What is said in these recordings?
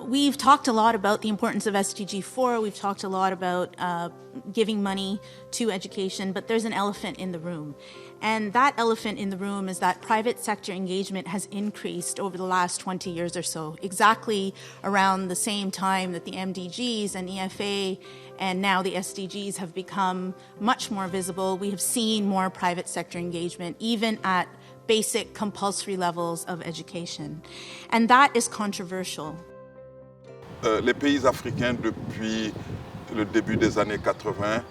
We've talked a lot about the importance of SDG 4. We've talked a lot about giving money to education, but there's an elephant in the room. And that elephant in the room is that private sector engagement has increased over the last 20 years or so, exactly around the same time that the MDGs and EFA and now the SDGs have become much more visible. We have seen more private sector engagement, even at basic compulsory levels of education. And that is controversial. Les pays africains, depuis le début des années 80,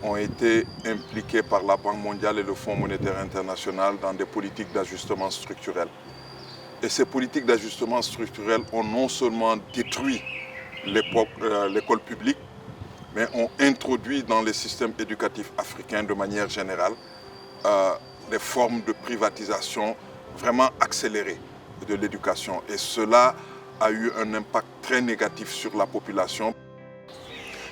ont été impliqués par la Banque mondiale et le Fonds monétaire international dans des politiques d'ajustement structurel. Et ces politiques d'ajustement structurel ont non seulement détruit l'école publique, mais ont introduit dans les systèmes éducatifs africains de manière générale des formes de privatisation vraiment accélérées de l'éducation. Et cela a eu un impact très négatif sur la population.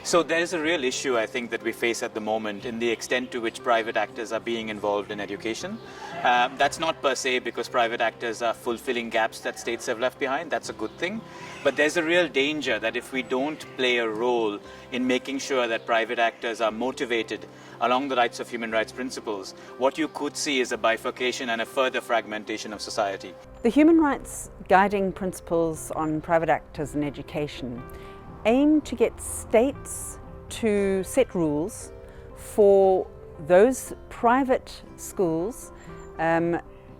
So there's a real issue, I think, that we face at the moment in the extent to which private actors are being involved in education. That's not per se because private actors are fulfilling gaps that states have left behind. That's a good thing. But there's a real danger that if we don't play a role in making sure that private actors are motivated along the rights of human rights principles, what you could see is a bifurcation and a further fragmentation of society. The human rights guiding principles on private actors in education aim to get states to set rules for those private schools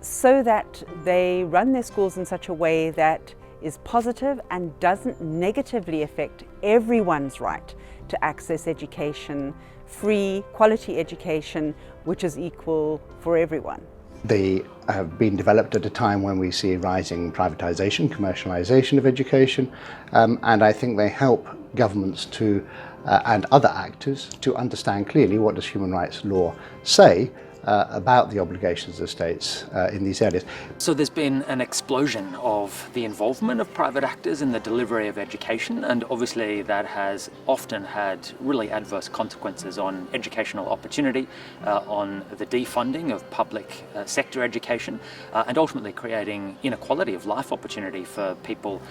so that they run their schools in such a way that is positive and doesn't negatively affect everyone's right to access education, free, quality education, which is equal for everyone. They have been developed at a time when we see rising privatisation, commercialisation of education, and I think they help governments to, and other actors to understand clearly what does human rights law say about the obligations of states in these areas. So there's been an explosion of the involvement of private actors in the delivery of education, and obviously that has often had really adverse consequences on educational opportunity, on the defunding of public sector education, and ultimately creating inequality of life opportunity for people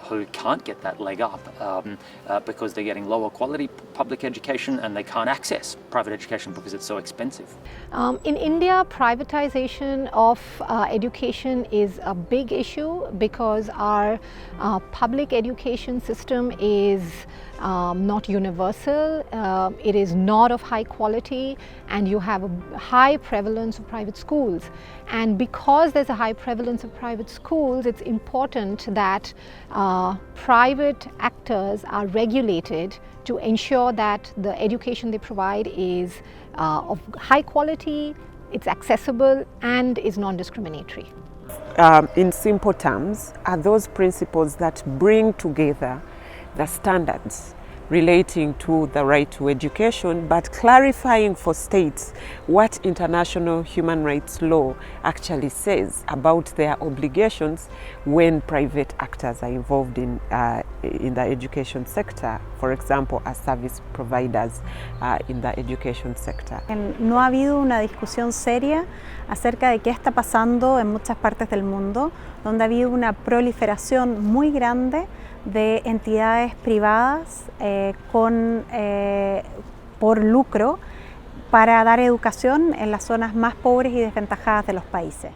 who can't get that leg up because they're getting lower quality public education and they can't access private education because it's so expensive. In India, privatization of education is a big issue because our public education system is not universal, it is not of high quality, and you have a high prevalence of private schools. And because there's a high prevalence of private schools, it's important that private actors are regulated to ensure that the education they provide is of high quality, it's accessible, and is non-discriminatory. In simple terms, are those principles that bring together the standards relating to the right to education, but clarifying for states what international human rights law actually says about their obligations when private actors are involved in the education sector, for example, as service providers in the education sector. No ha habido una discusión seria acerca de qué está pasando en muchas partes del mundo, donde ha habido una proliferación muy grande de entidades privadas por lucro para dar educación en las zonas más pobres y desventajadas de los países.